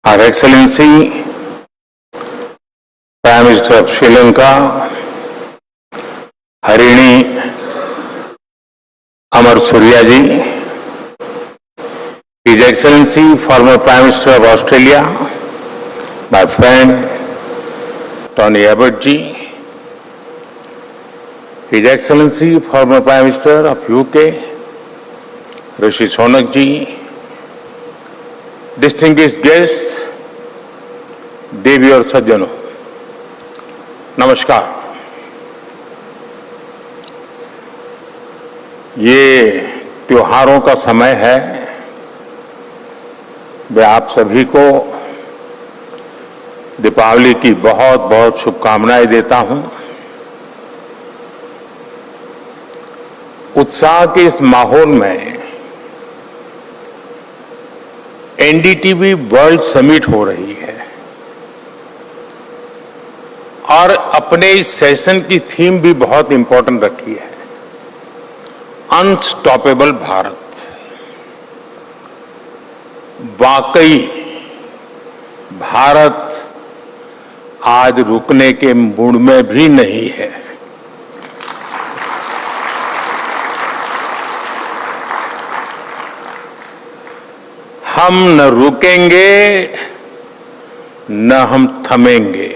Her Excellency, Prime Minister of Sri Lanka, Harini Amar Surya ji, His Excellency, former Prime Minister of Australia, my friend Tony Abbott ji, His Excellency, former Prime Minister of UK, Rishi Sunak ji, distinguished guests, देवी और सज्जनों, नमस्कार। ये त्योहारों का समय है। मैं आप सभी को दीपावली की बहुत बहुत शुभकामनाएं देता हूं। उत्साह के इस माहौल में एनडीटीवी वर्ल्ड समिट हो रही है और अपने इस सेशन की थीम भी बहुत इंपॉर्टेंट रखी है, अनस्टॉपेबल भारत। वाकई भारत आज रुकने के मूड में भी नहीं है। हम न रुकेंगे न हम थमेंगे।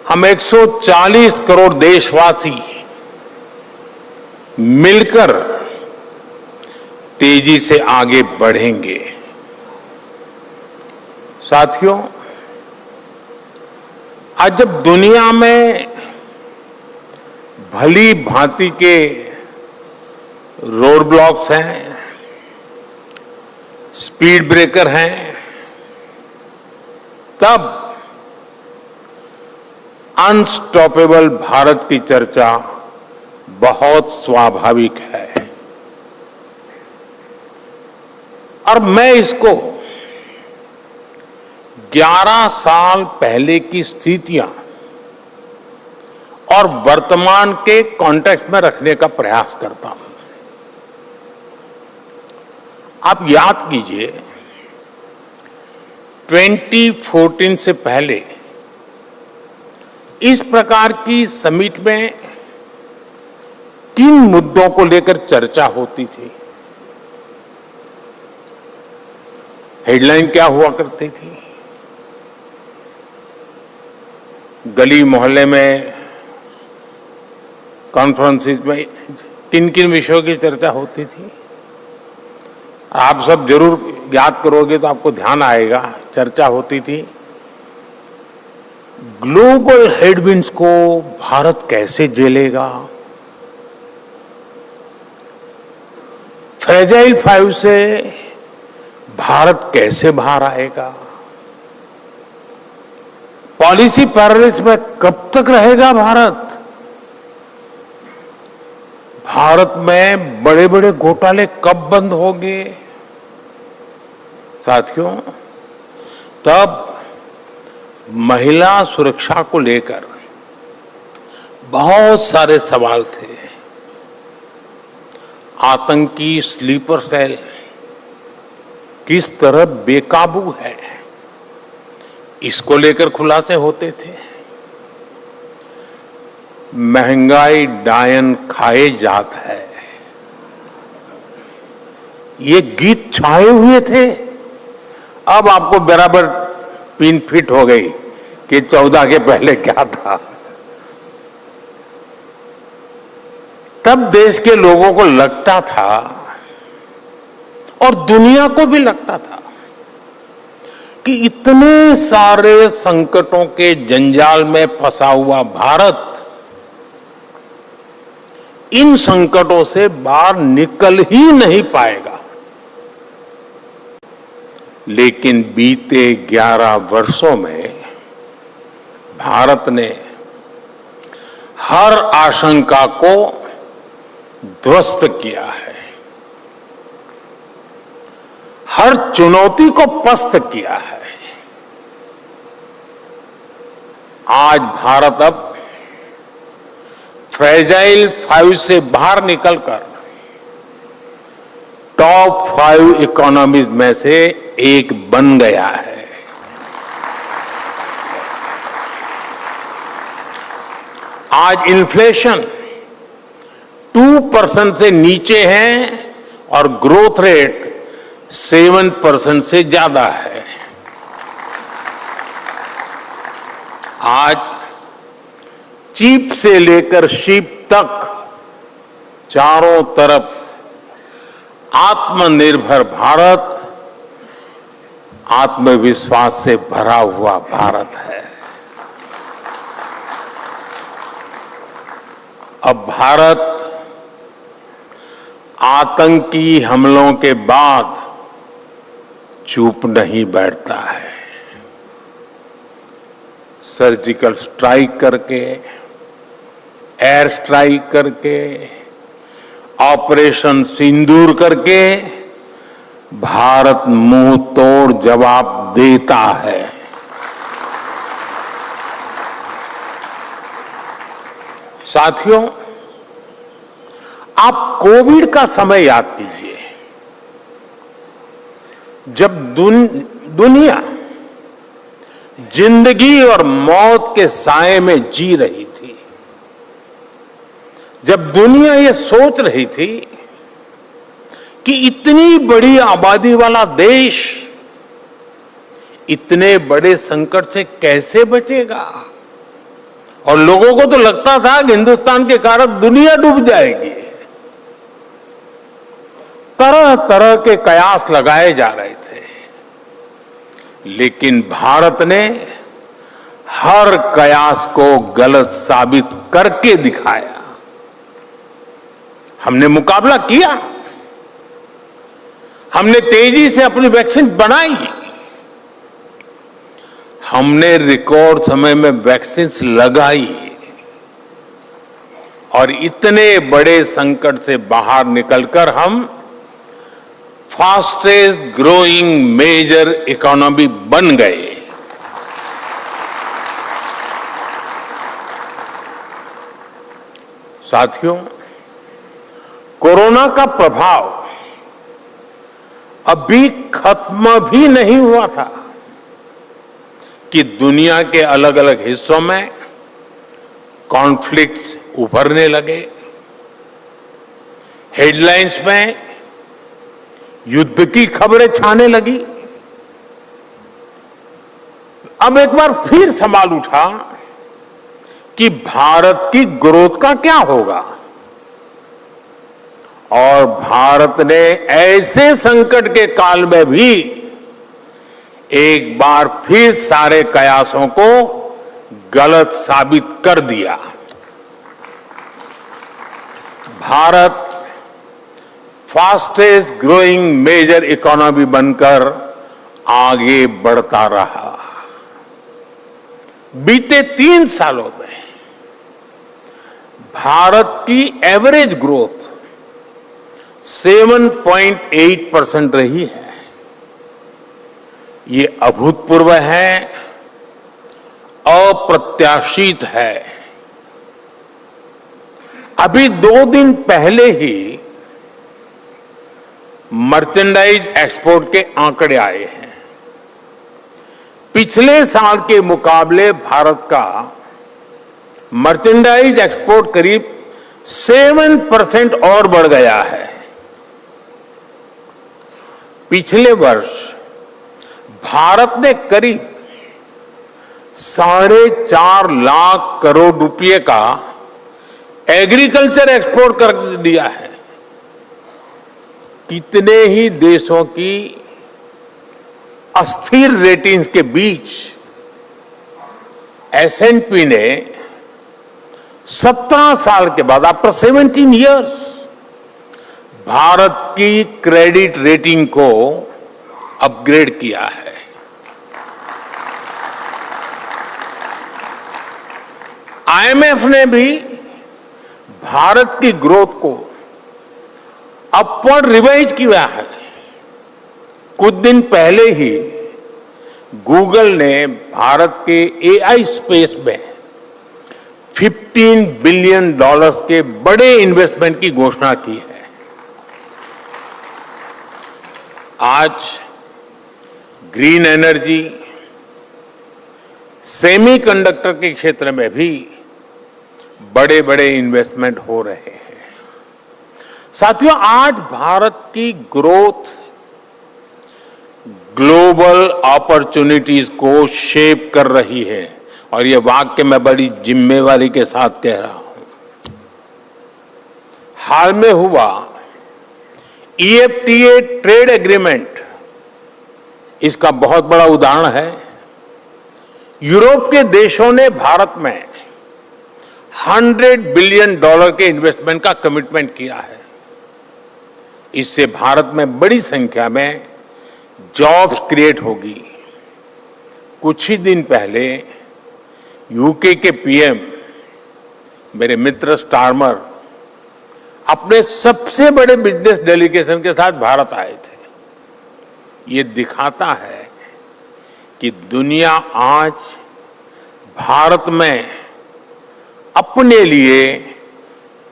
हम 140 करोड़ देशवासी मिलकर तेजी से आगे बढ़ेंगे। साथियों, आज जब दुनिया में भली भांति के रोड ब्लॉक्स हैं, स्पीड ब्रेकर हैं, तब अनस्टॉपेबल भारत की चर्चा बहुत स्वाभाविक है। और मैं इसको 11 साल पहले की स्थितियां और वर्तमान के कॉन्टेक्स्ट में रखने का प्रयास करता हूं। आप याद कीजिए, 2014 से पहले इस प्रकार की समिट में किन मुद्दों को लेकर चर्चा होती थी, हेडलाइन क्या हुआ करती थी, गली मोहल्ले में कॉन्फ्रेंसेस में किन किन विषयों की चर्चा होती थी। आप सब जरूर याद करोगे तो आपको ध्यान आएगा। चर्चा होती थी ग्लोबल हेडविंड्स को भारत कैसे झेलेगा, फ्रेजाइल 5 से भारत कैसे बाहर आएगा, पॉलिसी पैरालिसिस में कब तक रहेगा भारत, भारत में बड़े बड़े घोटाले कब बंद होंगे। साथियों, तब महिला सुरक्षा को लेकर बहुत सारे सवाल थे। आतंकी स्लीपर सेल किस तरह बेकाबू है, इसको लेकर खुलासे होते थे। महंगाई डायन खाए जात है, ये गीत छाए हुए थे। अब आपको बराबर पिन फिट हो गई कि 14 के पहले क्या था। तब देश के लोगों को लगता था और दुनिया को भी लगता था कि इतने सारे संकटों के जंजाल में फंसा हुआ भारत इन संकटों से बाहर निकल ही नहीं पाएगा। लेकिन बीते 11 वर्षों में भारत ने हर आशंका को ध्वस्त किया है, हर चुनौती को पस्त किया है। आज भारत अब फ्रेजाइल 5 से बाहर निकलकर टॉप 5 इकोनॉमीज में से एक बन गया है। आज इन्फ्लेशन 2% से नीचे है और ग्रोथ रेट 7% से ज्यादा है। आज चीप से लेकर शीप तक चारों तरफ आत्मनिर्भर भारत, आत्मविश्वास से भरा हुआ भारत है। अब भारत आतंकी हमलों के बाद चुप नहीं बैठता है। सर्जिकल स्ट्राइक करके, एयर स्ट्राइक करके, ऑपरेशन सिंदूर करके भारत मुंह तोड़ जवाब देता है। साथियों, आप कोविड का समय याद कीजिए, जब दुनिया जिंदगी और मौत के साए में जी रही थी, जब दुनिया ये सोच रही थी कि इतनी बड़ी आबादी वाला देश इतने बड़े संकट से कैसे बचेगा, और लोगों को तो लगता था कि हिंदुस्तान के कारण दुनिया डूब जाएगी। तरह तरह के कयास लगाए जा रहे थे, लेकिन भारत ने हर कयास को गलत साबित करके दिखाया। हमने मुकाबला किया, हमने तेजी से अपनी वैक्सीन बनाई, हमने रिकॉर्ड समय में वैक्सीन लगाई और इतने बड़े संकट से बाहर निकलकर हम फास्टेस्ट ग्रोइंग मेजर इकोनॉमी बन गए। साथियों, कोरोना का प्रभाव अभी खत्म भी नहीं हुआ था कि दुनिया के अलग अलग हिस्सों में कॉन्फ्लिक्ट्स उभरने लगे। हेडलाइंस में युद्ध की खबरें छाने लगी। अब एक बार फिर सवाल उठा कि भारत की ग्रोथ का क्या होगा, और भारत ने ऐसे संकट के काल में भी एक बार फिर सारे कयासों को गलत साबित कर दिया। Bharat fastest growing major economy बनकर आगे बढ़ता रहा। बीते 3 सालों में भारत की एवरेज ग्रोथ 7.8% रही है। ये अभूतपूर्व है, अप्रत्याशित है। अभी 2 दिन पहले ही मर्चेंडाइज एक्सपोर्ट के आंकड़े आए हैं। पिछले साल के मुकाबले भारत का मर्चेंडाइज एक्सपोर्ट करीब 7% और बढ़ गया है। पिछले वर्ष भारत ने करीब 4.5 लाख करोड़ रुपए का एग्रीकल्चर एक्सपोर्ट कर दिया है। कितने ही देशों की अस्थिर रेटिंग्स के बीच S&P ने 17 साल के बाद, आफ्टर 17 इयर्स, भारत की क्रेडिट रेटिंग को अपग्रेड किया है। IMF ने भी भारत की ग्रोथ को अपवर्ड रिवाइज किया है। कुछ दिन पहले ही गूगल ने भारत के AI स्पेस में $15 बिलियन के बड़े इन्वेस्टमेंट की घोषणा की है। आज ग्रीन एनर्जी, सेमीकंडक्टर के क्षेत्र में भी बड़े बड़े इन्वेस्टमेंट हो रहे हैं। साथियों, आज भारत की ग्रोथ ग्लोबल अपॉर्चुनिटीज को शेप कर रही है, और ये वाक्य मैं बड़ी जिम्मेवारी के साथ कह रहा हूं। हाल में हुआ EFTA ट्रेड एग्रीमेंट इसका बहुत बड़ा उदाहरण है। यूरोप के देशों ने भारत में $100 बिलियन के इन्वेस्टमेंट का कमिटमेंट किया है। इससे भारत में बड़ी संख्या में जॉब्स क्रिएट होगी। कुछ ही दिन पहले यूके के PM मेरे मित्र स्टारमर अपने सबसे बड़े बिजनेस डेलीगेशन के साथ भारत आए थे। ये दिखाता है कि दुनिया आज भारत में अपने लिए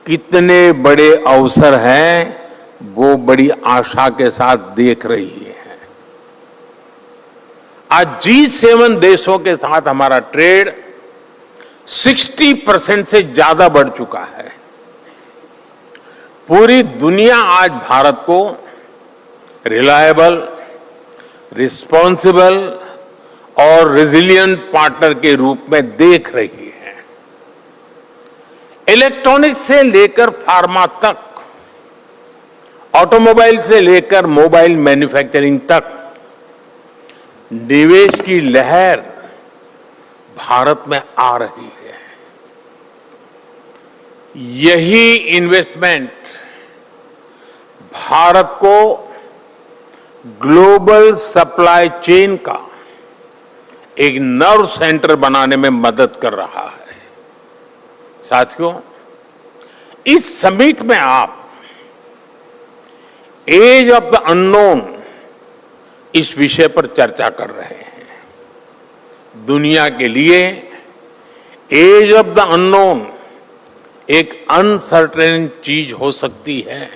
कितने बड़े अवसर हैं, वो बड़ी आशा के साथ देख रही है। आज G7 देशों के साथ हमारा ट्रेड 60% से ज्यादा बढ़ चुका है। पूरी दुनिया आज भारत को रिलायबल, रिस्पॉन्सिबल और रेजिलिएंट पार्टनर के रूप में देख रही है। इलेक्ट्रॉनिक्स से लेकर फार्मा तक, ऑटोमोबाइल से लेकर मोबाइल मैन्युफैक्चरिंग तक निवेश की लहर भारत में आ रही है। यही इन्वेस्टमेंट भारत को ग्लोबल सप्लाई चेन का एक नर्व सेंटर बनाने में मदद कर रहा है। साथियों, इस समिट में आप एज ऑफ द अननोन इस विषय पर चर्चा कर रहे हैं। दुनिया के लिए एज ऑफ द अननोन एक अनसर्टेन चीज हो सकती है,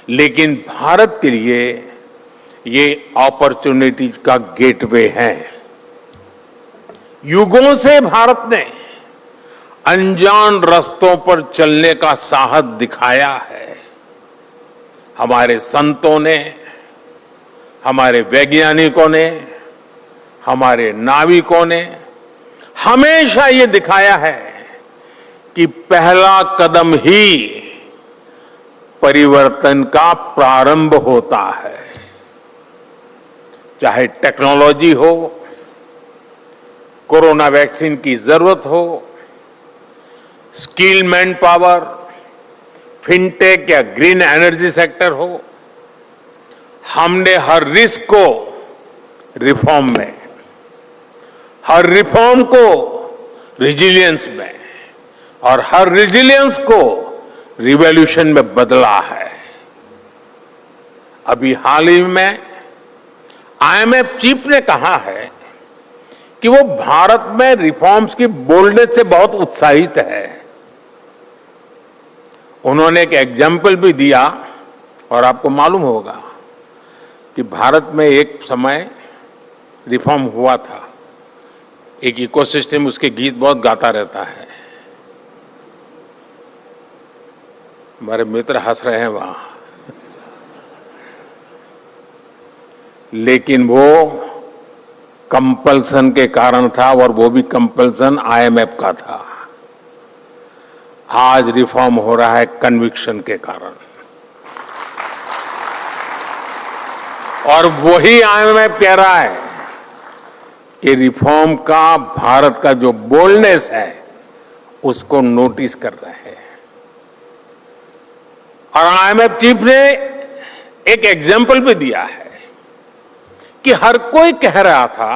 लेकिन भारत के लिए ये अपॉर्चुनिटीज का गेटवे है। युगों से भारत ने अनजान रास्तों पर चलने का साहस दिखाया है। हमारे संतों ने, हमारे वैज्ञानिकों ने, हमारे नाविकों ने हमेशा ये दिखाया है कि पहला कदम ही परिवर्तन का प्रारंभ होता है। चाहे टेक्नोलॉजी हो, कोरोना वैक्सीन की जरूरत हो, स्किल मैन पावर, फिनटेक या ग्रीन एनर्जी सेक्टर हो, हमने हर रिस्क को रिफॉर्म में, हर रिफॉर्म को रिजिलियंस में और हर रिजिलियंस को रिवॉल्यूशन में बदला है। अभी हाल ही में IMF चीफ ने कहा है कि वो भारत में रिफॉर्म्स की बोल्डनेस से बहुत उत्साहित है। उन्होंने एक एग्जाम्पल भी दिया, और आपको मालूम होगा कि भारत में एक समय रिफॉर्म हुआ था। एक इकोसिस्टम उसके गीत बहुत गाता रहता है। हमारे मित्र हंस रहे हैं वहां, लेकिन वो कंपल्सन के कारण था, और वो भी कंपल्सन IMF का था। आज रिफॉर्म हो रहा है कन्विक्शन के कारण, और वही IMF कह रहा है कि रिफॉर्म का भारत का जो बोल्डनेस है उसको नोटिस कर रहे हैं। और IMF चीफ ने एक एग्जाम्पल भी दिया है कि हर कोई कह रहा था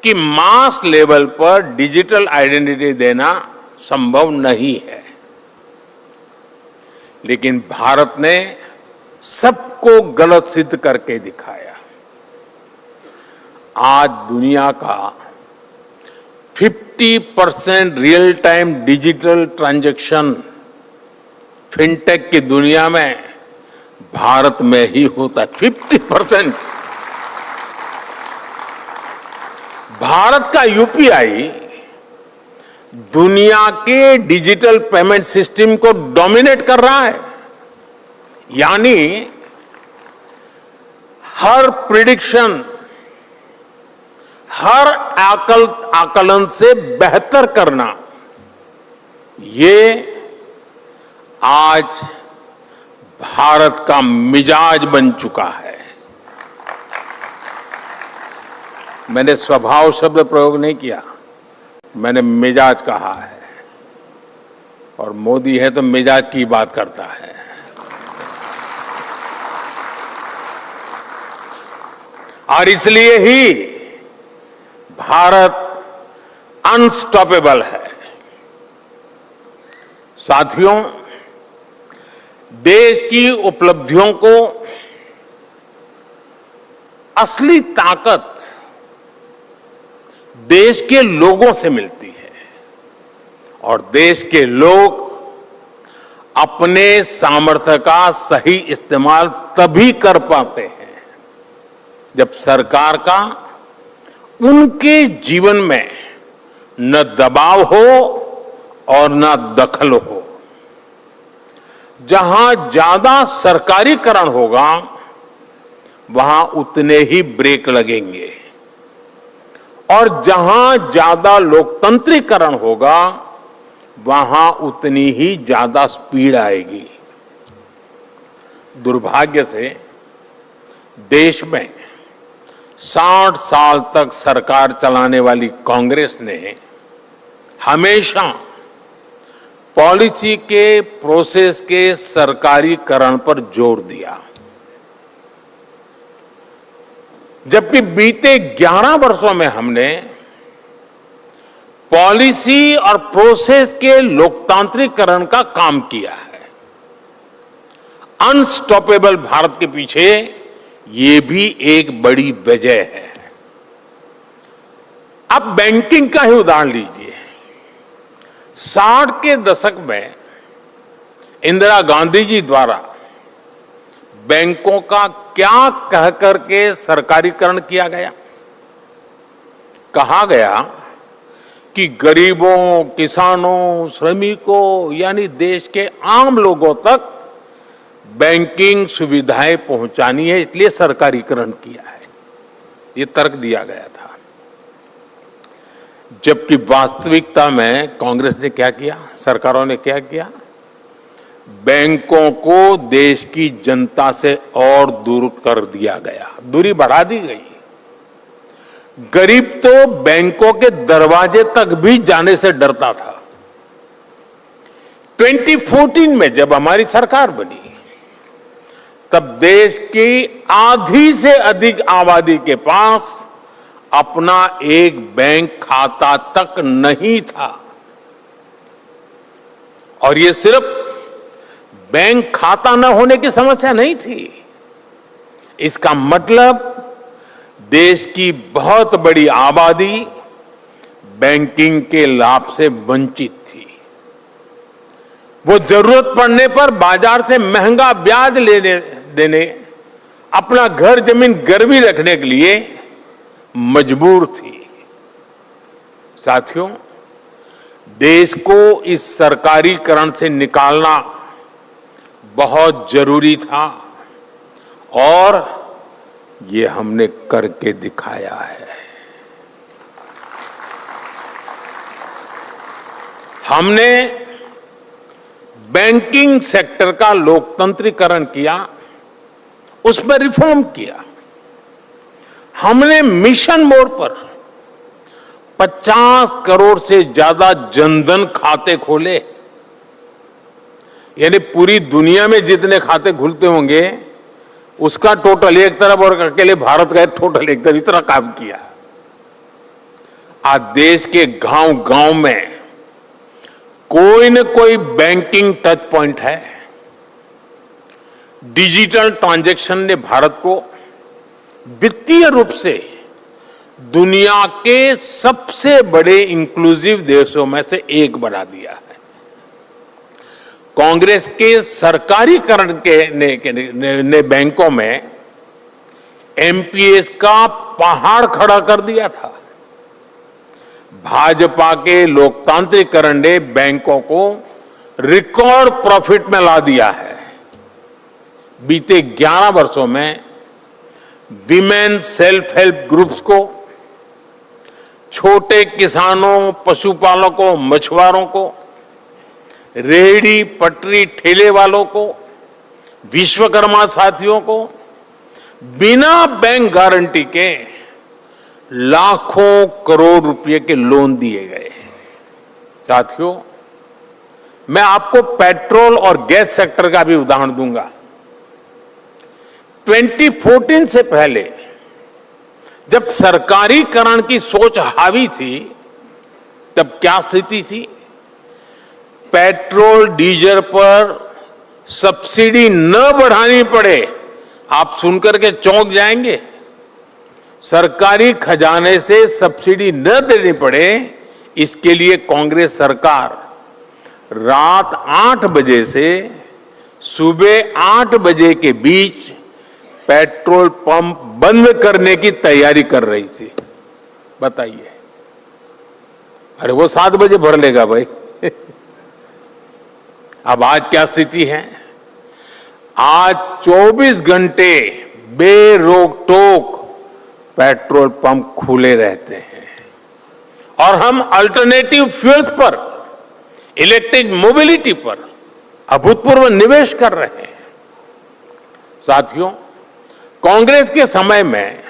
कि मास लेवल पर डिजिटल आइडेंटिटी देना संभव नहीं है, लेकिन भारत ने सबको गलत सिद्ध करके दिखाया। आज दुनिया का 50% real time digital transaction fintech की दुनिया में भारत में ही होता है। 50%। भारत का यूपीआई दुनिया के डिजिटल पेमेंट सिस्टम को डोमिनेट कर रहा है। यानी हर प्रिडिक्शन, हर आकलन से बेहतर करना, ये आज भारत का मिजाज बन चुका है। मैंने स्वभाव शब्द प्रयोग नहीं किया, मैंने मिजाज कहा है। और मोदी है तो मिजाज की बात करता है। और इसलिए ही भारत अनस्टॉपेबल है। साथियों, देश की उपलब्धियों को असली ताकत देश के लोगों से मिलती है और देश के लोग अपने सामर्थ्य का सही इस्तेमाल तभी कर पाते हैं जब सरकार का उनके जीवन में न दबाव हो और न दखल हो। जहां ज्यादा सरकारीकरण होगा वहां उतने ही ब्रेक लगेंगे और जहां ज्यादा लोकतंत्रीकरण होगा वहां उतनी ही ज्यादा स्पीड आएगी। दुर्भाग्य से देश में 60 साल तक सरकार चलाने वाली कांग्रेस ने हमेशा पॉलिसी के प्रोसेस के सरकारीकरण पर जोर दिया, जबकि बीते 11 वर्षों में हमने पॉलिसी और प्रोसेस के लोकतांत्रिकरण का काम किया है। अनस्टॉपेबल भारत के पीछे ये भी एक बड़ी वजह है। अब बैंकिंग का ही उदाहरण लीजिए। 60 के दशक में इंदिरा गांधी जी द्वारा बैंकों का क्या कह करके सरकारीकरण किया गया? कहा गया कि गरीबों, किसानों, श्रमिकों यानी देश के आम लोगों तक बैंकिंग सुविधाएं पहुंचानी है, इसलिए सरकारीकरण किया है। ये तर्क दिया गया था। जबकि वास्तविकता में कांग्रेस ने क्या किया, सरकारों ने क्या किया? बैंकों को देश की जनता से और दूर कर दिया गया, दूरी बढ़ा दी गई। गरीब तो बैंकों के दरवाजे तक भी जाने से डरता था। 2014 में जब हमारी सरकार बनी तब देश की आधी से अधिक आबादी के पास अपना एक बैंक खाता तक नहीं था। और ये सिर्फ बैंक खाता न होने की समस्या नहीं थी, इसका मतलब देश की बहुत बड़ी आबादी बैंकिंग के लाभ से वंचित थी। वो जरूरत पड़ने पर बाजार से महंगा ब्याज देने, अपना घर जमीन गिरवी रखने के लिए मजबूर थी। साथियों, देश को इस सरकारीकरण से निकालना बहुत जरूरी था और ये हमने करके दिखाया है। हमने बैंकिंग सेक्टर का लोकतंत्रीकरण किया, उसमें रिफॉर्म किया। हमने मिशन मोड पर 50 करोड़ से ज्यादा जनधन खाते खोले। यानी पूरी दुनिया में जितने खाते खुलते होंगे उसका टोटल एक तरफ और अकेले भारत का टोटल एक तरफ, इतना काम किया। आज देश के गांव-गांव में कोई न कोई बैंकिंग टच पॉइंट है। डिजिटल ट्रांजैक्शन ने भारत को वित्तीय रूप से दुनिया के सबसे बड़े इंक्लूसिव देशों में से एक बना दिया है। कांग्रेस के सरकारीकरण ने बैंकों में एमपीएस का पहाड़ खड़ा कर दिया था। भाजपा के लोकतांत्रिकरण ने बैंकों को रिकॉर्ड प्रॉफिट में ला दिया है। बीते 11 वर्षों में विमेन सेल्फ हेल्प ग्रुप्स को, छोटे किसानों, पशुपालकों, मछुआरों को, रेहड़ी पटरी ठेले वालों को, विश्वकर्मा साथियों को बिना बैंक गारंटी के लाखों करोड़ रुपए के लोन दिए गए। साथियों, मैं आपको पेट्रोल और गैस सेक्टर का भी उदाहरण दूंगा। 2014 से पहले जब सरकारीकरण की सोच हावी थी, तब क्या स्थिति थी? पेट्रोल डीजल पर सब्सिडी न बढ़ानी पड़े, आप सुनकर के चौंक जाएंगे। सरकारी खजाने से सब्सिडी न देनी पड़े, इसके लिए कांग्रेस सरकार रात 8 बजे से सुबह 8 बजे के बीच पेट्रोल पंप बंद करने की तैयारी कर रही थी। बताइए, अरे वो 7 बजे भर लेगा भाई। अब आज क्या स्थिति है? आज 24 घंटे बेरोक टोक पेट्रोल पंप खुले रहते हैं और हम अल्टरनेटिव फ्यूल्स पर, इलेक्ट्रिक मोबिलिटी पर अभूतपूर्व निवेश कर रहे हैं। साथियों, कांग्रेस के समय में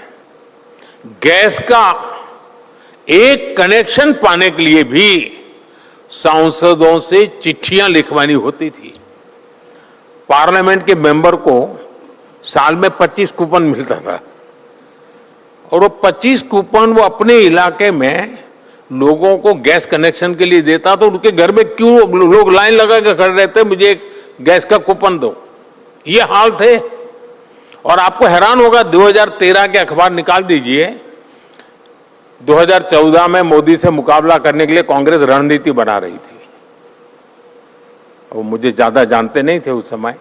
गैस का एक कनेक्शन पाने के लिए भी सांसदों से चिट्ठियां लिखवानी होती थी। पार्लियामेंट के मेंबर को साल में 25 कूपन मिलता था और वो 25 कूपन वो अपने इलाके में लोगों को गैस कनेक्शन के लिए देता, तो उनके घर में क्यों लोग लाइन लगा के खड़े रहते, मुझे एक गैस का कूपन दो, ये हाल थे। और आपको हैरान होगा, 2013 के अखबार निकाल दीजिए, 2014 में मोदी से मुकाबला करने के लिए कांग्रेस रणनीति बना रही थी। वो मुझे ज्यादा जानते नहीं थे उस समय,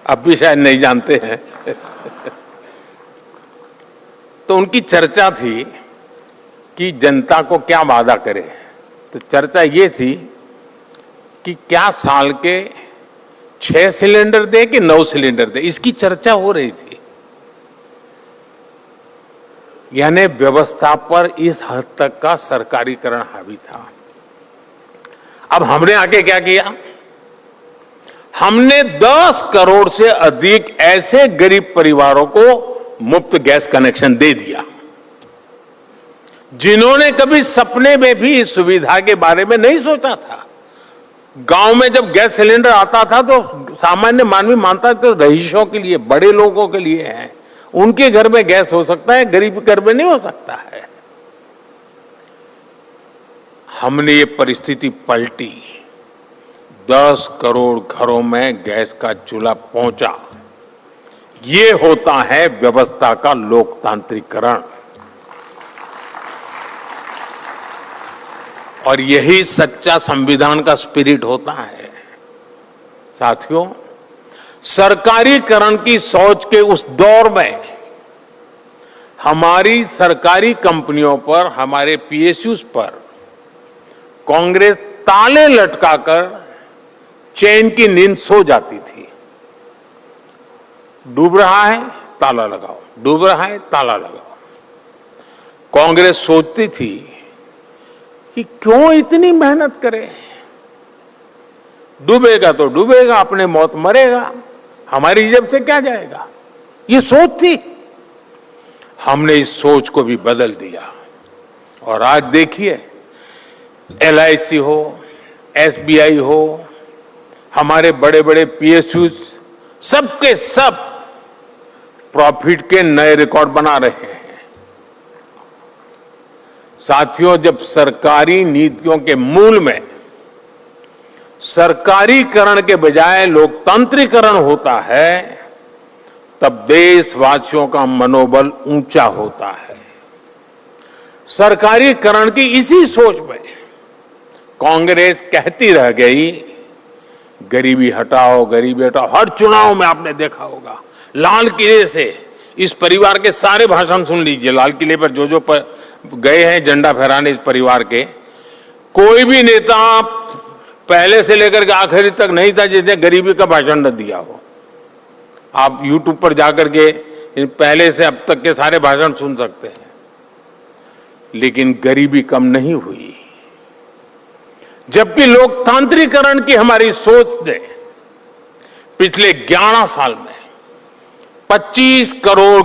अब भी शायद नहीं जानते हैं। तो उनकी चर्चा थी कि जनता को क्या वादा करे। तो चर्चा ये थी कि क्या साल के 6 सिलेंडर दे कि 9 सिलेंडर दे, इसकी चर्चा हो रही थी। यानी व्यवस्था पर इस हद तक का सरकारीकरण हावी था। अब हमने आगे क्या किया? हमने 10 करोड़ से अधिक ऐसे गरीब परिवारों को मुफ्त गैस कनेक्शन दे दिया, जिन्होंने कभी सपने में भी इस सुविधा के बारे में नहीं सोचा था। गांव में जब गैस सिलेंडर आता था तो सामान्य मानवी मानता था कि रईसों के लिए, बड़े लोगों के लिए है, उनके घर में गैस हो सकता है, गरीब के घर में नहीं हो सकता है। हमने ये परिस्थिति पलटी, 10 करोड़ घरों में गैस का चूल्हा पहुंचा। ये होता है व्यवस्था का लोकतांत्रिकरण, और यही सच्चा संविधान का स्पिरिट होता है। साथियों, सरकारीकरण की सोच के उस दौर में हमारी सरकारी कंपनियों पर, हमारे पीएसयूज पर कांग्रेस ताले लटकाकर चैन की नींद सो जाती थी। डूब रहा है, ताला लगाओ, डूब रहा है, ताला लगाओ। कांग्रेस सोचती थी कि क्यों इतनी मेहनत करे, डूबेगा तो डूबेगा, अपने मौत मरेगा, हमारी जेब से क्या जाएगा, ये सोच थी। हमने इस सोच को भी बदल दिया और आज देखिए, एलआईसी हो, एसबीआई हो, हमारे बड़े बड़े पीएसयूज, सबके सब प्रॉफिट के नए रिकॉर्ड बना रहे हैं। साथियों, जब सरकारी नीतियों के मूल में सरकारीकरण के बजाय लोकतांत्रिकरण होता है, तब देशवासियों का मनोबल ऊंचा होता है। सरकारीकरण की इसी सोच में कांग्रेस कहती रह गई गरीबी हटाओ, गरीबी हटाओ। हर चुनाव में आपने देखा होगा, लाल किले से इस परिवार के सारे भाषण सुन लीजिए। लाल किले पर जो गए हैं झंडा फहराने इस परिवार के, कोई भी नेता पहले से लेकर के आखिरी तक नहीं था जिसने गरीबी का भाषण न दिया हो। आप YouTube पर जाकर के पहले से अब तक के सारे भाषण सुन सकते हैं। लेकिन गरीबी कम नहीं हुई, जबकि लोकतांत्रिकरण की हमारी सोच ने पिछले 11 साल में 25 करोड़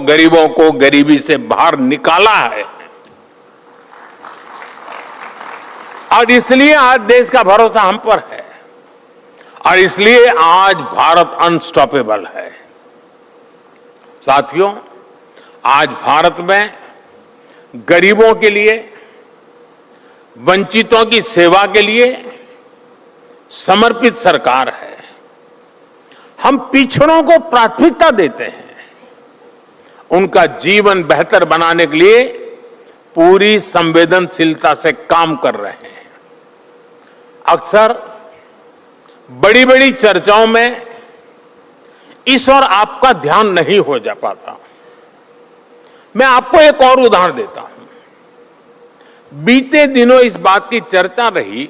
गरीबों को गरीबी से बाहर निकाला है। और इसलिए आज देश का भरोसा हम पर है, और इसलिए आज भारत अनस्टॉपेबल है। साथियों, आज भारत में गरीबों के लिए, वंचितों की सेवा के लिए समर्पित सरकार है। हम पिछड़ों को प्राथमिकता देते हैं, उनका जीवन बेहतर बनाने के लिए पूरी संवेदनशीलता से काम कर रहे हैं। अक्सर बड़ी बड़ी चर्चाओं में इस और आपका ध्यान नहीं हो जा पाता। मैं आपको एक और उदाहरण देता हूं। बीते दिनों इस बात की चर्चा रही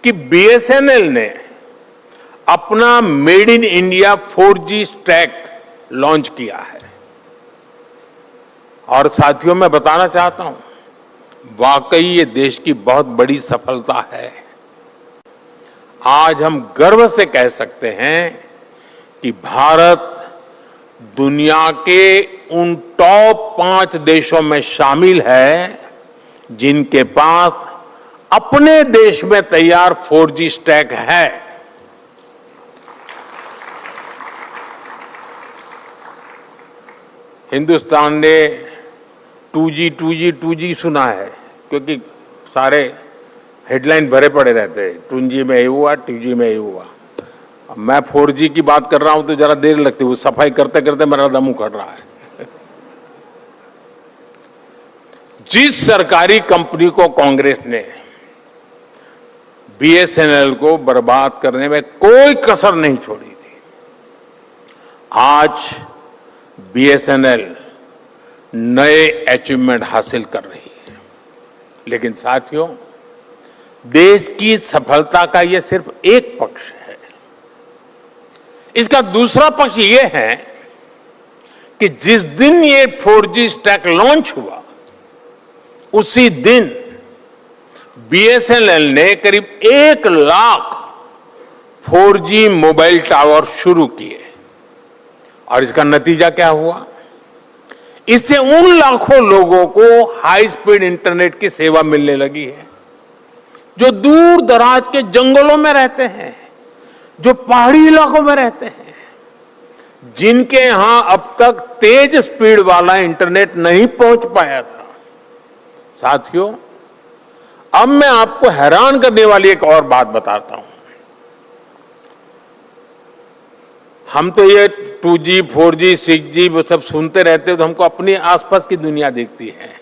कि BSNL ने अपना made in India 4G stack launch किया है। और साथियों, मैं बताना चाहता हूं, वाकई ये देश की बहुत बड़ी सफलता है। आज हम गर्व से कह सकते हैं कि भारत दुनिया के उन टॉप 5 देशों में शामिल है जिनके पास अपने देश में तैयार 4G स्टैक है। हिंदुस्तान ने 2G सुना है, क्योंकि सारे हेडलाइन भरे पड़े रहते हैं, 2G में ये हुआ, 2G में ये हुआ। अब मैं 4G की बात कर रहा हूं तो जरा देर लगती है, वो सफाई करते करते मेरा दम उखड़ रहा है। जिस सरकारी कंपनी को कांग्रेस ने BSNL को बर्बाद करने में कोई कसर नहीं छोड़ी थी, आज BSNL नए अचीवमेंट हासिल कर रही है। लेकिन साथियों, देश की सफलता का यह सिर्फ एक पक्ष है। इसका दूसरा पक्ष यह है कि जिस दिन ये 4G स्टैक लॉन्च हुआ, उसी दिन BSNL ने करीब 1 लाख 4G मोबाइल टावर शुरू किए। और इसका नतीजा क्या हुआ? इससे उन लाखों लोगों को हाई स्पीड इंटरनेट की सेवा मिलने लगी है जो दूर दराज के जंगलों में रहते हैं, जो पहाड़ी इलाकों में रहते हैं, जिनके यहां अब तक तेज स्पीड वाला इंटरनेट नहीं पहुंच पाया था। साथियों, अब मैं आपको हैरान करने वाली एक और बात बताता हूं। हम तो ये 2G, 4G, 6G वो सब सुनते रहते हैं, तो हमको अपनी आसपास की दुनिया दिखती है।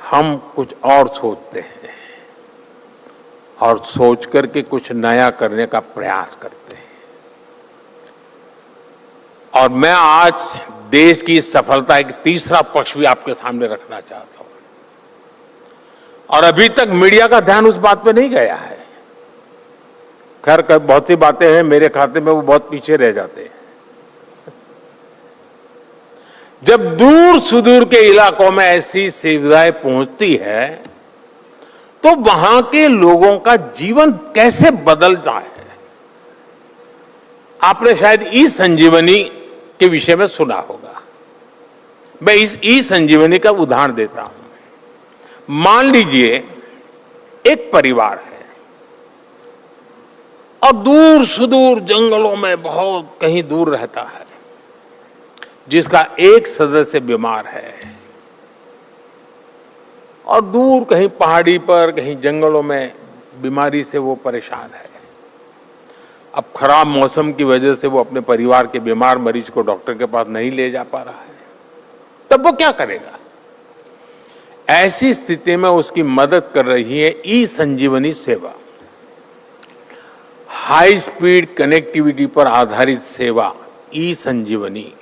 हम कुछ और सोचते हैं और सोच करके कुछ नया करने का प्रयास करते हैं। और मैं आज देश की सफलता एक तीसरा पक्ष भी आपके सामने रखना चाहता हूं। और अभी तक मीडिया का ध्यान उस बात पे नहीं गया है। खैर, बहुत सी बातें हैं मेरे खाते में, वो बहुत पीछे रह जाते हैं। जब दूर सुदूर के इलाकों में ऐसी सुविधाएं पहुंचती है तो वहां के लोगों का जीवन कैसे बदलता है। आपने शायद ई-संजीवनी के विषय में सुना होगा। मैं इस ई-संजीवनी का उदाहरण देता हूं। मान लीजिए एक परिवार है और दूर सुदूर जंगलों में बहुत कहीं दूर रहता है, जिसका एक सदस्य बीमार है और दूर कहीं पहाड़ी पर, कहीं जंगलों में बीमारी से वो परेशान है। अब खराब मौसम की वजह से वो अपने परिवार के बीमार मरीज को डॉक्टर के पास नहीं ले जा पा रहा है। तब वो क्या करेगा? ऐसी स्थिति में उसकी मदद कर रही है ई संजीवनी सेवा। हाई स्पीड कनेक्टिविटी पर आधारित सेवा ई संजीवनी।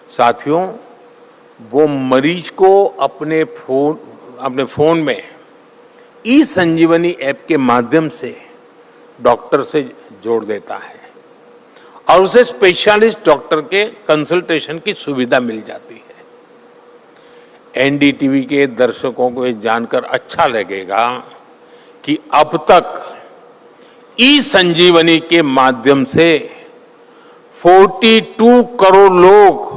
साथियों, वो मरीज को अपने फोन में ई संजीवनी ऐप के माध्यम से डॉक्टर से जोड़ देता है और उसे स्पेशलिस्ट डॉक्टर के कंसल्टेशन की सुविधा मिल जाती है। एनडीटीवी के दर्शकों को ये जानकर अच्छा लगेगा कि अब तक ई संजीवनी के माध्यम से 42 करोड़ लोग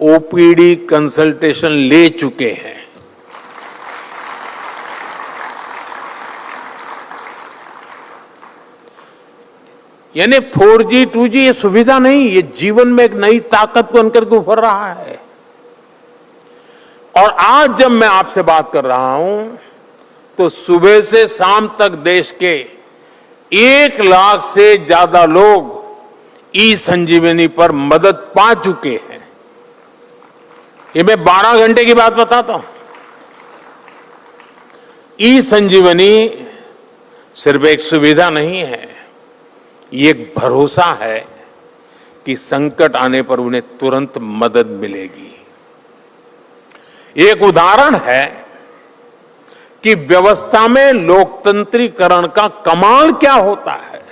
ओपीडी कंसल्टेशन ले चुके हैं। यानी 4G 2G ये सुविधा नहीं, ये जीवन में एक नई ताकत बनकर के उभर रहा है। और आज जब मैं आपसे बात कर रहा हूं तो सुबह से शाम तक देश के 1 लाख से ज्यादा लोग ई संजीवनी पर मदद पा चुके हैं। ये मैं 12 घंटे की बात बताता हूं। ई संजीवनी सिर्फ एक सुविधा नहीं है, ये एक भरोसा है कि संकट आने पर उन्हें तुरंत मदद मिलेगी। एक उदाहरण है कि व्यवस्था में लोकतंत्रीकरण का कमाल क्या होता है।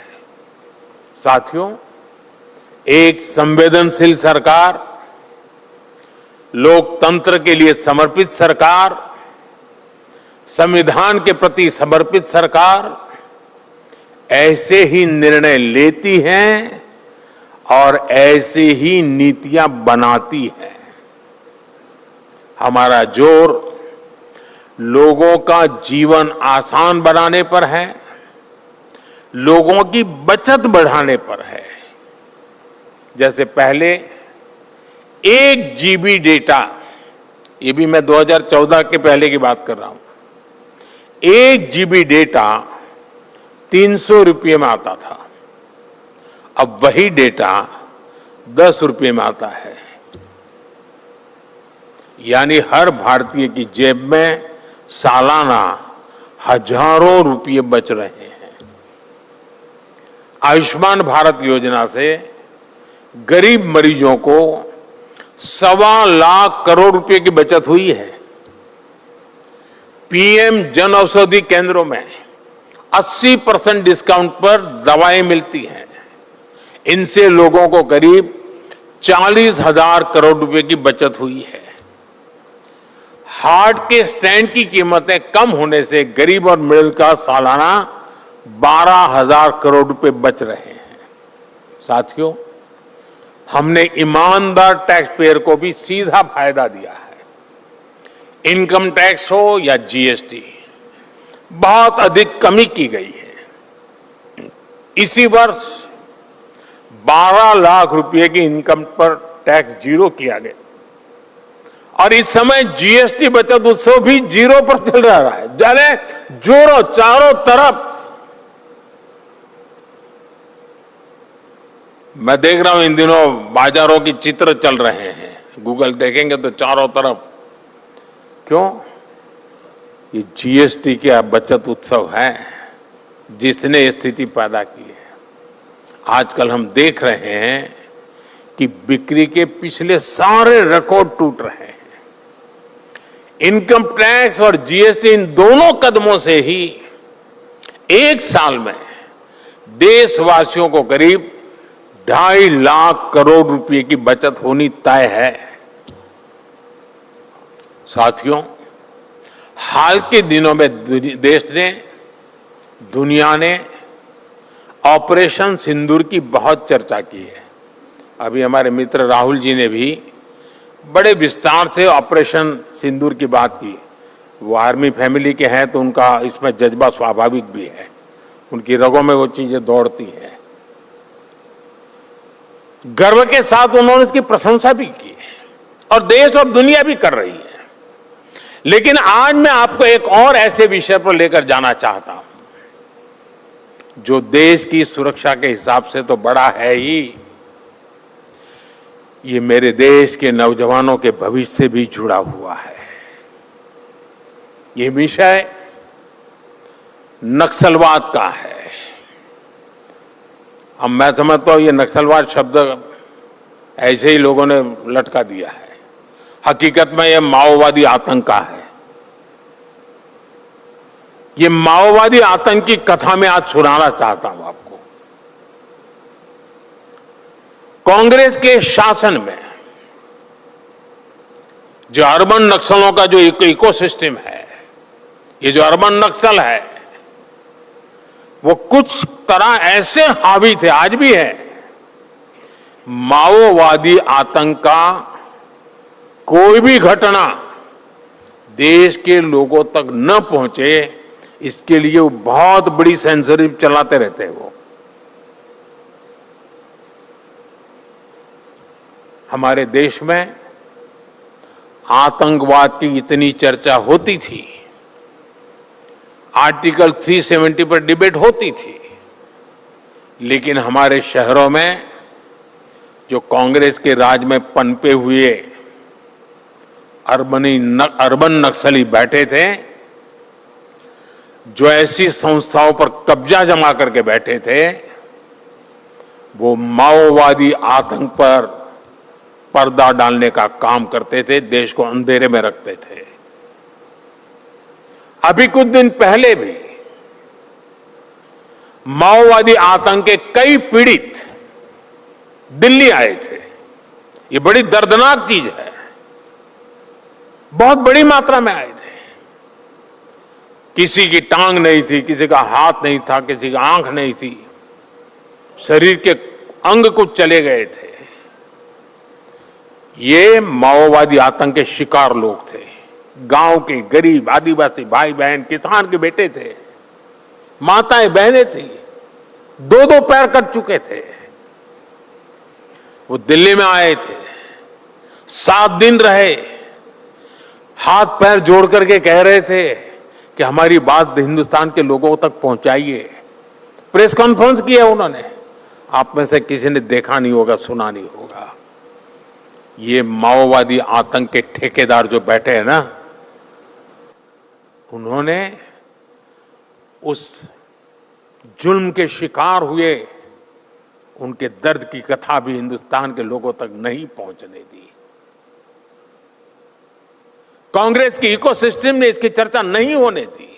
साथियों, एक संवेदनशील सरकार, लोकतंत्र के लिए समर्पित सरकार, संविधान के प्रति समर्पित सरकार ऐसे ही निर्णय लेती है और ऐसे ही नीतियां बनाती है। हमारा जोर लोगों का जीवन आसान बनाने पर है, लोगों की बचत बढ़ाने पर है। जैसे पहले 1 GB डेटा, ये भी मैं 2014 के पहले की बात कर रहा हूं, 1 GB डेटा 300 रुपये में आता था। अब वही डेटा 10 रुपये में आता है। यानी हर भारतीय की जेब में सालाना हजारों रुपये बच रहे हैं। आयुष्मान भारत योजना से गरीब मरीजों को 1.25 लाख करोड़ रुपए की बचत हुई है। पीएम जन औषधि केंद्रों में 80% डिस्काउंट पर दवाएं मिलती हैं। इनसे लोगों को करीब 40,000 करोड़ रुपए की बचत हुई है। हार्ट के स्टैंड की कीमतें कम होने से गरीब और मिडिल क्लास सालाना 12,000 करोड़ रुपए बच रहे हैं। साथियों, हमने ईमानदार टैक्स पेयर को भी सीधा फायदा दिया है। इनकम टैक्स हो या जीएसटी, बहुत अधिक कमी की गई है। इसी वर्ष 12 लाख रुपए की इनकम पर टैक्स जीरो किया गया और इस समय जीएसटी बचत उत्सव भी जीरो पर चल रहा है। जाने जोरों चारों तरफ मैं देख रहा हूं, इन दिनों बाजारों की चित्र चल रहे हैं, गूगल देखेंगे तो चारों तरफ। क्यों? ये जीएसटी का बचत उत्सव है जिसने ये स्थिति पैदा की है। आजकल हम देख रहे हैं कि बिक्री के पिछले सारे रिकॉर्ड टूट रहे हैं। इनकम टैक्स और जीएसटी, इन दोनों कदमों से ही एक साल में देशवासियों को करीब 2.5 लाख करोड़ रुपए की बचत होनी तय है। साथियों, हाल के दिनों में देश ने, दुनिया ने ऑपरेशन सिंदूर की बहुत चर्चा की है। अभी हमारे मित्र राहुल जी ने भी बड़े विस्तार से ऑपरेशन सिंदूर की बात की। वो आर्मी फैमिली के हैं तो उनका इसमें जज्बा स्वाभाविक भी है, उनकी रगों में वो चीजें दौड़ती हैं। गर्व के साथ उन्होंने इसकी प्रशंसा भी की और देश और दुनिया भी कर रही है। लेकिन आज मैं आपको एक और ऐसे विषय पर लेकर जाना चाहता हूं जो देश की सुरक्षा के हिसाब से तो बड़ा है ही, ये मेरे देश के नौजवानों के भविष्य से भी जुड़ा हुआ है। ये विषय नक्सलवाद का है। अब मैं समझता हूं ये नक्सलवाद शब्द ऐसे ही लोगों ने लटका दिया है। हकीकत में यह माओवादी आतंक का है। ये माओवादी आतंक की कथा मैं आज सुनाना चाहता हूं आपको। कांग्रेस के शासन में जो अर्बन नक्सलों का जो इकोसिस्टम है, ये जो अर्बन नक्सल है, वो कुछ तरह ऐसे हावी थे, आज भी है। माओवादी आतंक का कोई भी घटना देश के लोगों तक न पहुंचे, इसके लिए वो बहुत बड़ी सेंसरशिप चलाते रहते हैं। वो हमारे देश में आतंकवाद की इतनी चर्चा होती थी, आर्टिकल 370 पर डिबेट होती थी, लेकिन हमारे शहरों में जो कांग्रेस के राज में पनपे हुए अर्बन नक्सली बैठे थे, जो ऐसी संस्थाओं पर कब्जा जमा करके बैठे थे, वो माओवादी आतंक पर पर्दा डालने का काम करते थे, देश को अंधेरे में रखते थे। अभी कुछ दिन पहले भी माओवादी आतंक के कई पीड़ित दिल्ली आए थे। ये बड़ी दर्दनाक चीज है। बहुत बड़ी मात्रा में आए थे। किसी की टांग नहीं थी, किसी का हाथ नहीं था, किसी की आंख नहीं थी, शरीर के अंग कुछ चले गए थे। ये माओवादी आतंक के शिकार लोग थे। गांव के गरीब आदिवासी भाई बहन, किसान के बेटे थे, माताएं बहनें थी, दो दो पैर कट चुके थे। वो दिल्ली में आए थे, 7 दिन रहे, हाथ पैर जोड़ करके कह रहे थे कि हमारी बात हिंदुस्तान के लोगों तक पहुंचाइए। प्रेस कॉन्फ्रेंस किया उन्होंने। आप में से किसी ने देखा नहीं होगा, सुना नहीं होगा। ये माओवादी आतंक के ठेकेदार जो बैठे हैं ना, उन्होंने उस जुल्म के शिकार हुए उनके दर्द की कथा भी हिंदुस्तान के लोगों तक नहीं पहुंचने दी। कांग्रेस की इकोसिस्टम ने इसकी चर्चा नहीं होने दी।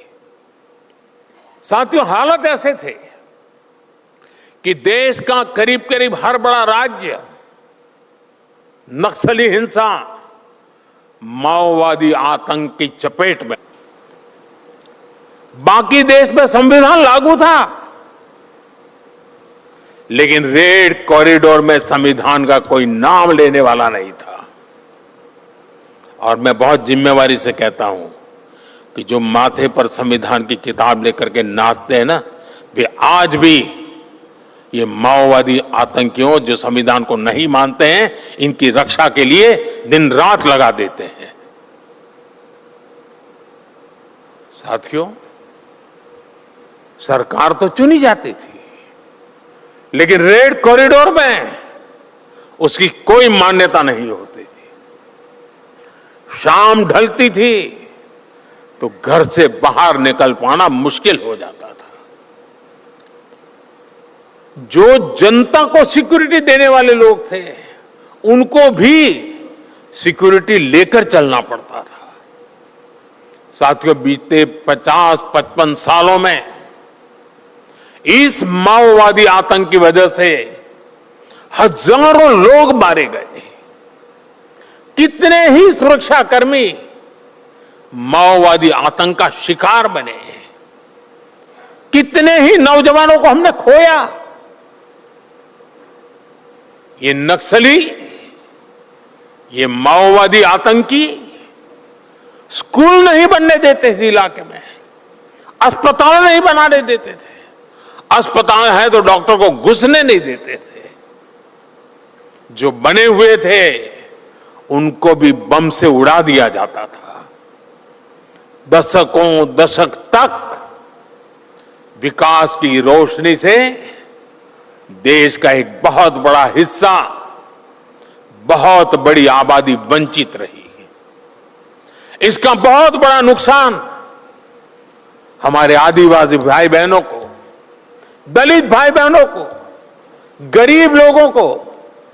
साथियों, हालत ऐसे थे कि देश का करीब करीब हर बड़ा राज्य नक्सली हिंसा, माओवादी आतंक की चपेट में। बाकी देश में संविधान लागू था, लेकिन रेड कॉरिडोर में संविधान का कोई नाम लेने वाला नहीं था। और मैं बहुत जिम्मेवारी से कहता हूं कि जो माथे पर संविधान की किताब लेकर के नाचते हैं ना, वे आज भी ये माओवादी आतंकियों जो संविधान को नहीं मानते हैं, इनकी रक्षा के लिए दिन रात लगा देते हैं। साथियों, सरकार तो चुनी जाती थी, लेकिन रेड कॉरिडोर में उसकी कोई मान्यता नहीं होती थी। शाम ढलती थी तो घर से बाहर निकल पाना मुश्किल हो जाता था। जो जनता को सिक्योरिटी देने वाले लोग थे, उनको भी सिक्योरिटी लेकर चलना पड़ता था। साथियों, बीते 50-55 सालों में इस माओवादी आतंक की वजह से हजारों लोग मारे गए। कितने ही सुरक्षाकर्मी माओवादी आतंक का शिकार बने। कितने ही नौजवानों को हमने खोया। ये नक्सली, ये माओवादी आतंकी स्कूल नहीं बनने देते थे इलाके में, अस्पताल नहीं बनाने देते थे। अस्पताल है तो डॉक्टर को घुसने नहीं देते थे। जो बने हुए थे उनको भी बम से उड़ा दिया जाता था। दशक तक विकास की रोशनी से देश का एक बहुत बड़ा हिस्सा, बहुत बड़ी आबादी वंचित रही। इसका बहुत बड़ा नुकसान हमारे आदिवासी भाई बहनों को, दलित भाई बहनों को, गरीब लोगों को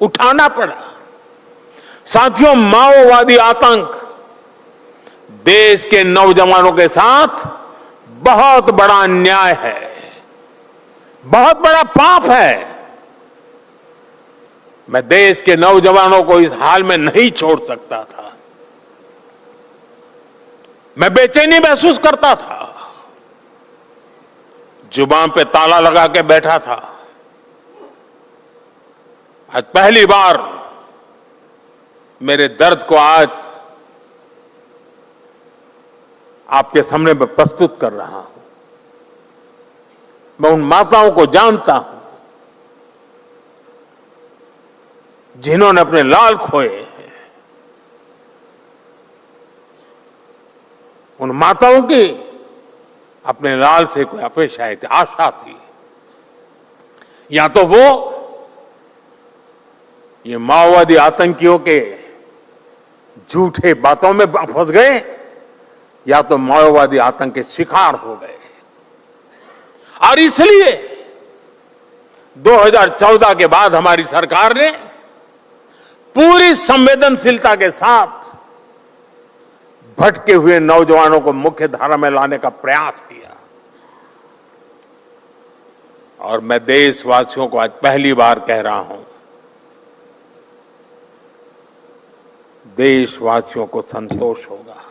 उठाना पड़ा। साथियों, माओवादी आतंक देश के नौजवानों के साथ बहुत बड़ा अन्याय है, बहुत बड़ा पाप है। मैं देश के नौजवानों को इस हाल में नहीं छोड़ सकता था। मैं बेचैनी महसूस करता था, जुबान पे ताला लगा के बैठा था। आज पहली बार मेरे दर्द को आज आपके सामने मैं प्रस्तुत कर रहा हूं। मैं उन माताओं को जानता हूं जिन्होंने अपने लाल खोए हैं। उन माताओं की अपने लाल से कोई अपेक्षा थी, आशा थी। या तो वो ये माओवादी आतंकियों के झूठे बातों में फंस गए, या तो माओवादी आतंक के शिकार हो गए। और इसलिए 2014 के बाद हमारी सरकार ने पूरी संवेदनशीलता के साथ भटके हुए नौजवानों को मुख्य धारा में लाने का प्रयास किया। और मैं देशवासियों को आज पहली बार कह रहा हूं, देशवासियों को संतोष होगा,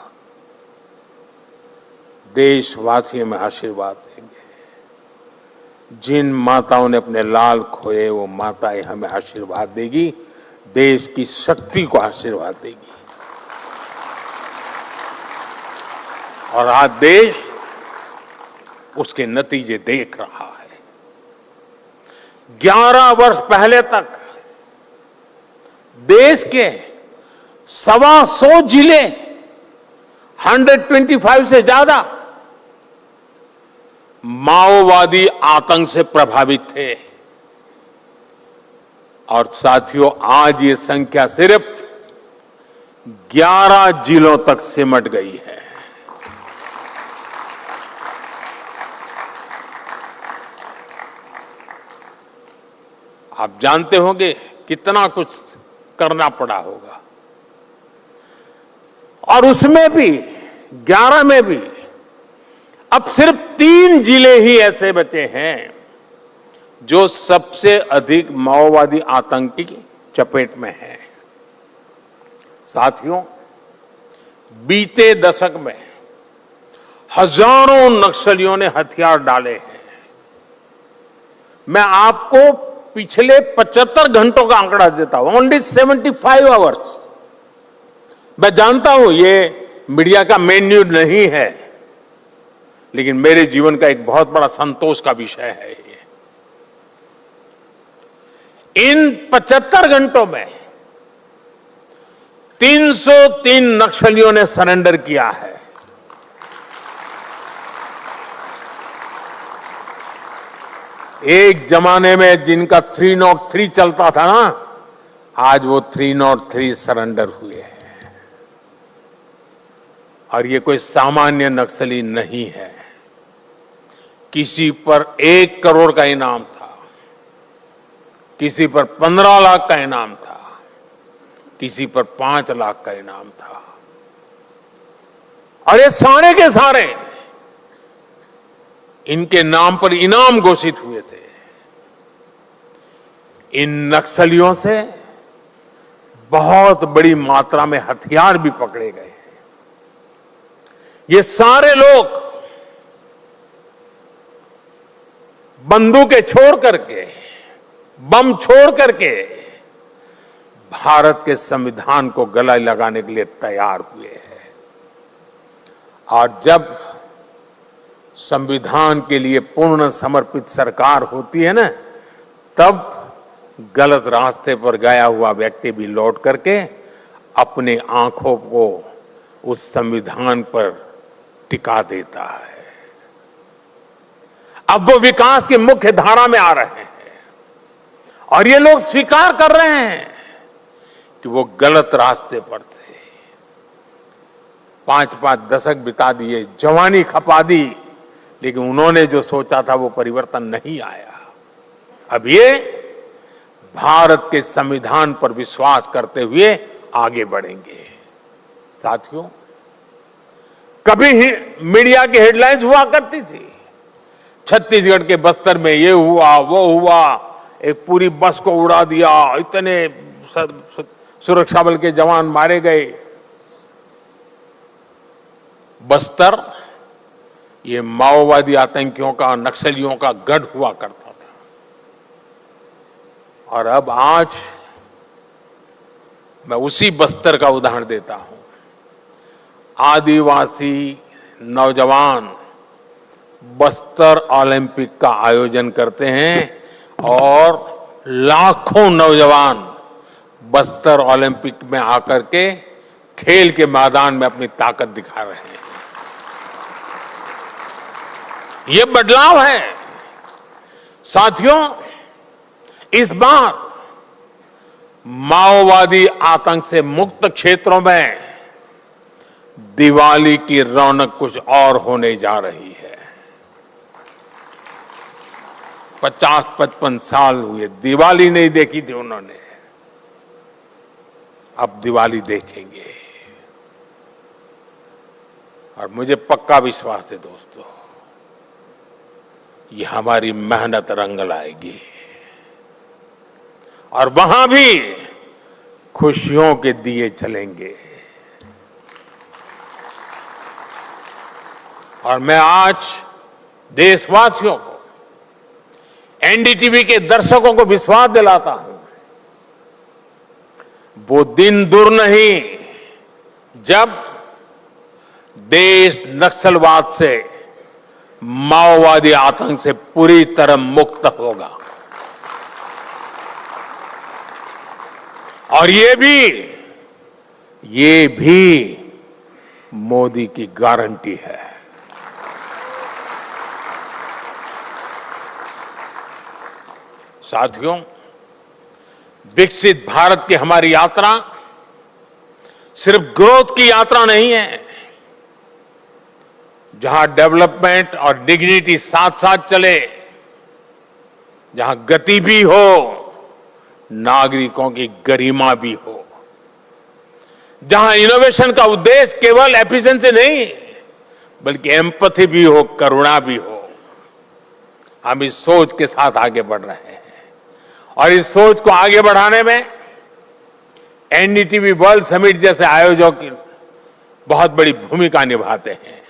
देशवासी हमें आशीर्वाद देंगे। जिन माताओं ने अपने लाल खोए, वो माताएं हमें आशीर्वाद देगी, देश की शक्ति को आशीर्वाद देगी। और आज देश उसके नतीजे देख रहा है। 11 वर्ष पहले तक देश के 125 जिले 125 से ज्यादा माओवादी आतंक से प्रभावित थे। और साथियों, आज ये संख्या सिर्फ 11 जिलों तक सिमट गई है। आप जानते होंगे कितना कुछ करना पड़ा होगा। और उसमें भी 11 में भी अब सिर्फ 3 जिले ही ऐसे बचे हैं जो सबसे अधिक माओवादी आतंक की चपेट में है। साथियों, बीते दशक में हजारों नक्सलियों ने हथियार डाले हैं। मैं आपको पिछले 75 घंटों का आंकड़ा देता हूं, ओनली 75 आवर्स। मैं जानता हूं ये मीडिया का मेन न्यूज नहीं है, लेकिन मेरे जीवन का एक बहुत बड़ा संतोष का विषय है ये। इन 75 घंटों में 303 नक्सलियों ने सरेंडर किया है। एक जमाने में जिनका 303 चलता था ना, आज वो 303 सरेंडर हुए हैं। और ये कोई सामान्य नक्सली नहीं है। किसी पर 1 करोड़ का इनाम था, किसी पर 15 लाख का इनाम था, किसी पर 5 लाख का इनाम था। और ये सारे के सारे इनके नाम पर इनाम घोषित हुए थे। इन नक्सलियों से बहुत बड़ी मात्रा में हथियार भी पकड़े गए। ये सारे लोग बंदूकें छोड़ करके, बम छोड़ करके भारत के संविधान को गला लगाने के लिए तैयार हुए हैं। और जब संविधान के लिए पूर्ण समर्पित सरकार होती है ना, तब गलत रास्ते पर गया हुआ व्यक्ति भी लौट करके अपने आंखों को उस संविधान पर टिका देता है। अब वो विकास की मुख्य धारा में आ रहे हैं और ये लोग स्वीकार कर रहे हैं कि वो गलत रास्ते पर थे। 5-5 दशक बिता दिए, जवानी खपा दी, लेकिन उन्होंने जो सोचा था वो परिवर्तन नहीं आया। अब ये भारत के संविधान पर विश्वास करते हुए आगे बढ़ेंगे। साथियों, कभी ही मीडिया की हेडलाइंस हुआ करती थी, छत्तीसगढ़ के बस्तर में ये हुआ वो हुआ, एक पूरी बस को उड़ा दिया, इतने सुरक्षा बल के जवान मारे गए। बस्तर ये माओवादी आतंकियों का, नक्सलियों का गढ़ हुआ करता था। और अब आज मैं उसी बस्तर का उदाहरण देता हूं। आदिवासी नौजवान बस्तर ओलंपिक का आयोजन करते हैं और लाखों नौजवान बस्तर ओलंपिक में आकर के खेल के मैदान में अपनी ताकत दिखा रहे हैं। ये बदलाव है। साथियों, इस बार माओवादी आतंक से मुक्त क्षेत्रों में दिवाली की रौनक कुछ और होने जा रही है। 50-55 साल हुए दिवाली नहीं देखी थी उन्होंने, अब दिवाली देखेंगे। और मुझे पक्का विश्वास है दोस्तों, ये हमारी मेहनत रंग लाएगी और वहां भी खुशियों के दिए जलेंगे। और मैं आज देशवासियों को, एनडीटीवी के दर्शकों को विश्वास दिलाता हूं, वो दिन दूर नहीं जब देश नक्सलवाद से, माओवादी आतंक से पूरी तरह मुक्त होगा। और ये भी मोदी की गारंटी है। साथियों, विकसित भारत की हमारी यात्रा सिर्फ ग्रोथ की यात्रा नहीं है, जहां डेवलपमेंट और डिग्निटी साथ साथ चले, जहां गति भी हो, नागरिकों की गरिमा भी हो, जहां इनोवेशन का उद्देश्य केवल एफिशिएंसी नहीं बल्कि एम्पैथी भी हो, करुणा भी हो। हम इस सोच के साथ आगे बढ़ रहे हैं और इस सोच को आगे बढ़ाने में एनडीटीवी वर्ल्ड समिट जैसे आयोजक बहुत बड़ी भूमिका निभाते हैं।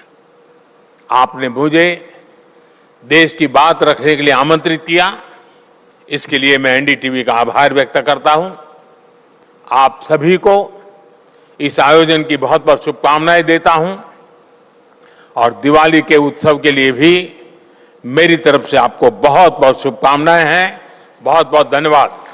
आपने मुझे देश की बात रखने के लिए आमंत्रित किया, इसके लिए मैं एनडीटीवी का आभार व्यक्त करता हूं। आप सभी को इस आयोजन की बहुत बहुत शुभकामनाएं देता हूं और दिवाली के उत्सव के लिए भी मेरी तरफ से आपको बहुत बहुत शुभकामनाएं हैं। बहुत बहुत धन्यवाद।